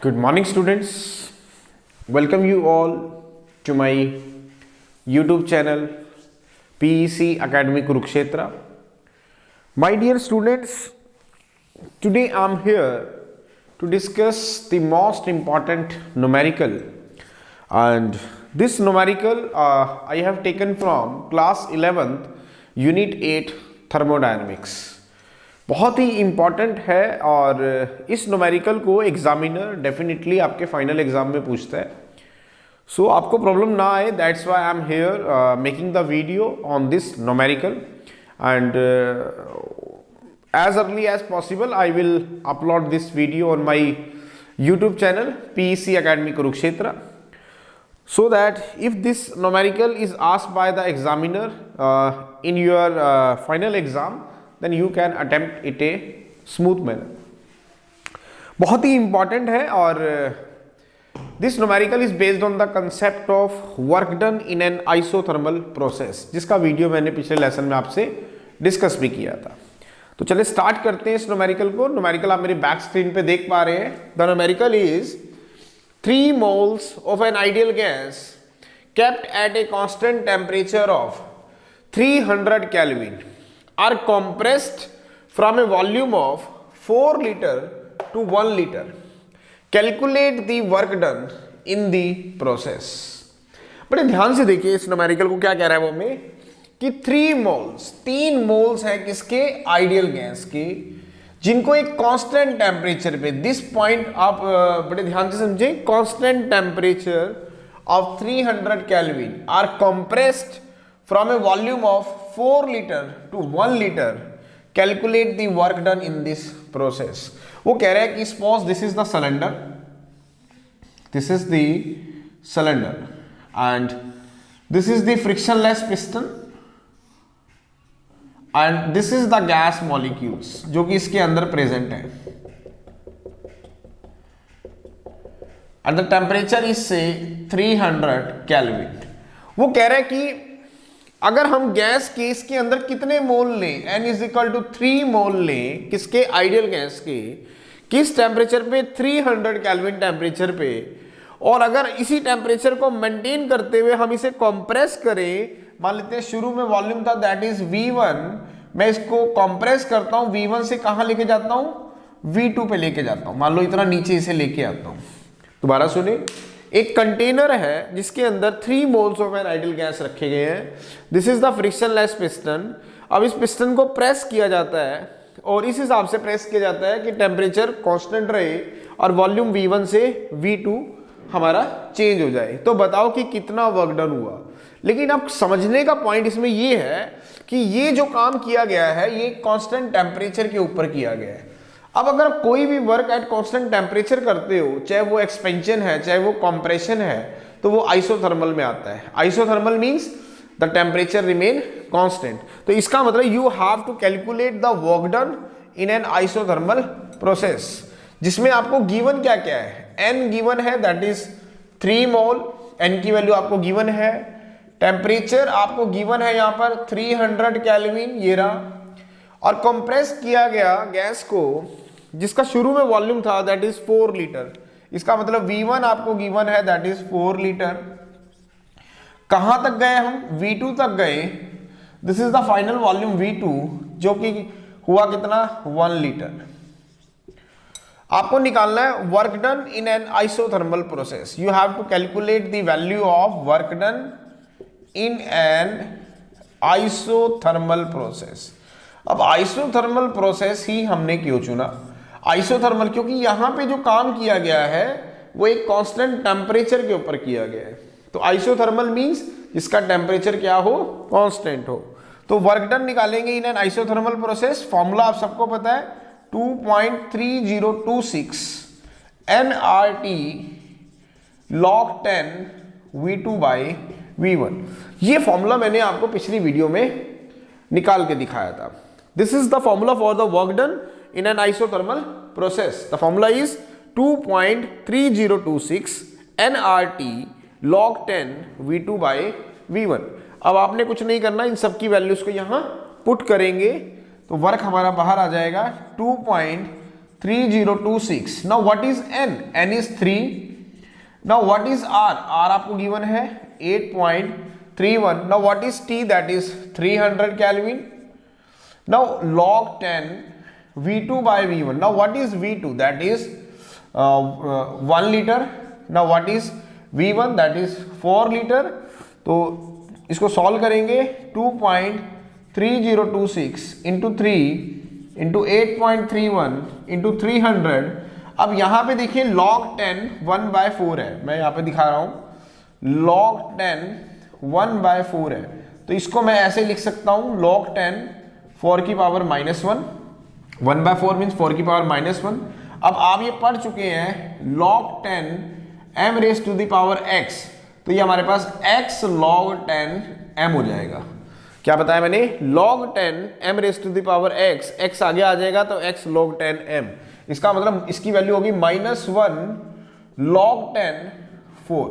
Good morning, students. Welcome you all to my YouTube channel PEC Academy Kurukshetra. My dear students, today I am here to discuss the most important numerical, and this numerical I have taken from class 11th Unit 8 Thermodynamics. बहुत ही important है और इस numerical को examiner definitely आपके final exam में पूछता है. So आपको प्रॉब्लम ना आए, that's why I am here making the video on this numerical, and as early as possible I will upload this video on my YouTube channel PEC Academy Kurukshetra, so that if this numerical is asked by the examiner in your final exam, then you can attempt it a smooth manner. बहुत ही important है और this numerical is based on the concept of work done in an isothermal process, जिसका video मैंने पिछले lesson में आपसे discuss भी किया था. तो चलिए स्टार्ट करते हैं इस न्यूमेरिकल को. न्यूमेरिकल आप मेरी बैक स्क्रीन पे देख पा रहे हैं. The numerical is 3 moles of an ideal gas kept at a constant temperature of 300 Kelvin are compressed from a volume of 4 liter to 1 liter. Calculate the work done in the process. बड़े ध्यान से देखिए इस numerical को क्या कह रहा है वो हमें कि 3 मोल्स है किसके, आइडियल गैस के, जिनको एक कांस्टेंट टेम्परेचर पे, दिस पॉइंट आप बड़े ध्यान से समझे, constant temperature of 300 kelvin are compressed from a volume of 4 liter to 1 liter. Calculate the work done in this process. वो कह रहा है कि suppose this is the cylinder, this is the cylinder and this is the frictionless piston and this is the gas molecules जो कि इसके अंदर present है, and the temperature is say 300 Kelvin. वो कह रहा है कि अगर हम गैस के इसके अंदर कितने मोल लें, n इज इक्वल टू 3 मोल लें किसके, आइडियल गैस के, किस टेम्परेचर पे, 300 केल्विन टेम्परेचर पे, और अगर इसी टेम्परेचर को मेंटेन करते हुए हम इसे कंप्रेस करें, मान लेते हैं शुरू में वॉल्यूम था दैट इज V1, मैं इसको कंप्रेस करता हूं, V1 से कहां लेके जाता हूं, V2 पे लेके जाता हूं, मान लो इतना नीचे इसे लेके आता हूं. दोबारा सुने, एक कंटेनर है जिसके अंदर 3 moles of an ideal gas रखे गए हैं. This is the frictionless piston. अब इस पिस्टन को प्रेस किया जाता है और इस हिसाब से प्रेस किया जाता है कि टेम्परेचर कांस्टेंट रहे और वॉल्यूम V1 से V2 हमारा चेंज हो जाए. तो बताओ कि कितना वर्क डन हुआ. लेकिन अब समझने का पॉइंट इसमें यह है कि ये जो काम किया गया है ये कांस्टेंट टेम्परेचर के ऊपर किया गया है. अब अगर कोई भी वर्क एट कांस्टेंट टेम्परेचर करते हो, चाहे वो एक्सपेंशन है चाहे वो कंप्रेशन है, तो वो आइसोथर्मल में आता है. Isothermal means the temperature remain constant. तो इसका मतलब you have to calculate the work done in an isothermal process, जिसमें आपको गिवन क्या क्या है, n गिवन है दैट इज 3 मोल, n की वैल्यू आपको गिवन है, टेम्परेचर आपको गिवन है यहाँ पर 300 केल्विन ये रहा, और कंप्रेस किया गया गैस को जिसका शुरू में वॉल्यूम था दैट इज 4 लीटर. इसका मतलब V1 आपको गिवन है दैट इज 4 लीटर. कहां तक गए हम, V2 तक गए. This is the final volume V2 जो कि हुआ कितना, 1 लीटर. आपको निकालना है work done in an isothermal process. You have to calculate the value of work done in an isothermal process. अब आइसोथर्मल प्रोसेस ही हमने क्यों चुना, आइसोथर्मल, क्योंकि यहां पे जो काम किया गया है वो एक कांस्टेंट टेम्परेचर के ऊपर किया गया है. तो आइसोथर्मल मींस जिसका टेम्परेचर क्या हो, कांस्टेंट हो. तो वर्क डन निकालेंगे इन एन आइसोथर्मल प्रोसेस. फॉर्मूला आप सबको पता है 2.3026 nRT log 10 V2 by V1. ये फॉर्मूला मैंने आपको पिछली वीडियो में निकाल के दिखाया था. This is the formula for the work done in an isothermal process. The formula is 2.3026 nRT log 10 V2 by V1. अब आपने कुछ नहीं करना, इन सब की वैल्यूज को यहां पुट करेंगे तो वर्क हमारा बाहर आ जाएगा 3026. Now what is n? N is 3. Now what is r? R आपको गिवन है 8.31. Now what is t? That is 300 Kelvin. Now log 10 V2 by V1. Now what is V2? That is 1 liter. Now what is V1? That is 4 liter. तो इसको solve करेंगे 2.3026 into 3 into 8.31 into 300. अब यहां पे देखिए log 10 1/4 है, मैं यहां पे दिखा रहा हूं log 10 1/4 है, तो इसको मैं ऐसे लिख सकता हूं log 10 4 की पावर -1. 1/4 मीन्स 4 की पावर -1. अब आप ये पढ़ चुके हैं log 10 m raise to the power x, तो ये हमारे पास x log 10 m हो जाएगा. क्या बताया मैंने? log 10 m raise to the power x, x आगे आ जाएगा तो x log 10 m. इसका मतलब इसकी वैल्यू होगी -1 log 10 4.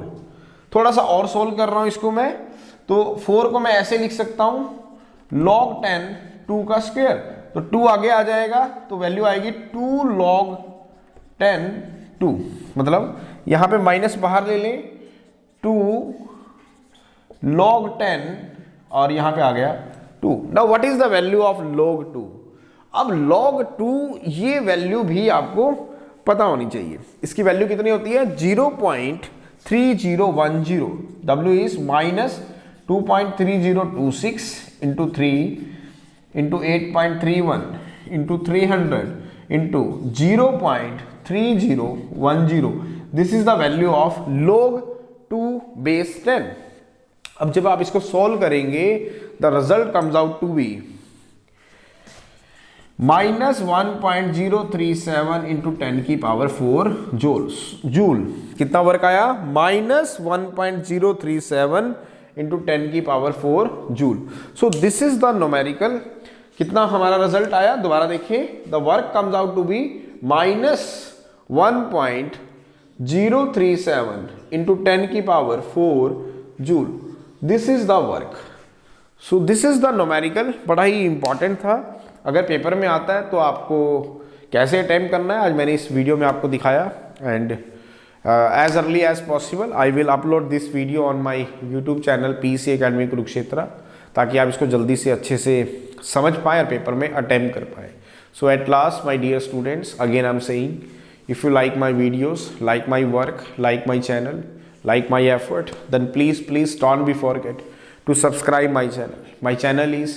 थोड़ा सा और सोल्व कर रहा हूं इसको मैं, तो 4 को मैं ऐसे लिख सकता हूं log 10 2 का स्क्वायर, तो 2 आगे आ जाएगा तो वैल्यू आएगी 2 log 10 2. मतलब यहां पे माइनस बाहर ले लें 2 log 10 और यहां पे आ गया 2. Now what is the value of log 2? अब log 2 ये वैल्यू भी आपको पता होनी चाहिए. इसकी वैल्यू कितनी होती है? 0.3010. W is -2.3026 into 3 into 8.31 into 300 into 0.3010. This is the value of log 2 base 10. अब जब आप इसको सॉल्व करेंगे the result comes out to be -1.037 into 10 की पावर 4 जूल. कितना वर्क आया? -1.037 इंटू 10 की power 4 joule. So this is the numerical. कितना हमारा रिजल्ट आया? दोबारा देखिए. The work comes out to be -1.037 into 10 की power 4 joule. This is the work. So this is the numerical. बड़ा ही इंपॉर्टेंट था. अगर पेपर में आता है तो आपको कैसे अटेम्प्ट करना है आज मैंने इस वीडियो में आपको दिखाया. And as early as possible I will upload this video on my YouTube channel PEC Academy Kurukshetra, ताकि आप इसको जल्दी से अच्छे से समझ पाए और पेपर में अटेम्प्ट कर पाए. So at last my dear students, again I am saying, if you like my videos, like my work, like my channel, like my effort, then please don't be forget to subscribe my channel. My channel is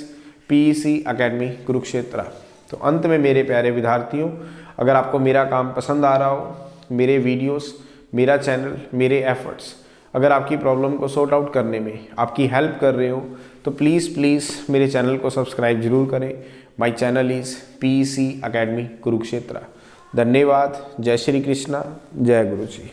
PEC Academy Kurukshetra. तो अंत में मेरे प्यारे विद्यार्थियों, अगर आपको मेरा काम पसंद आ रहा हो, मेरे वीडियोस, मेरा चैनल, मेरे एफर्ट्स अगर आपकी प्रॉब्लम को सॉर्ट आउट करने में आपकी हेल्प कर रहे हो, तो प्लीज़ मेरे चैनल को सब्सक्राइब जरूर करें. My channel is PEC Academy Kurukshetra. धन्यवाद. जय श्री कृष्णा. जय गुरु जी.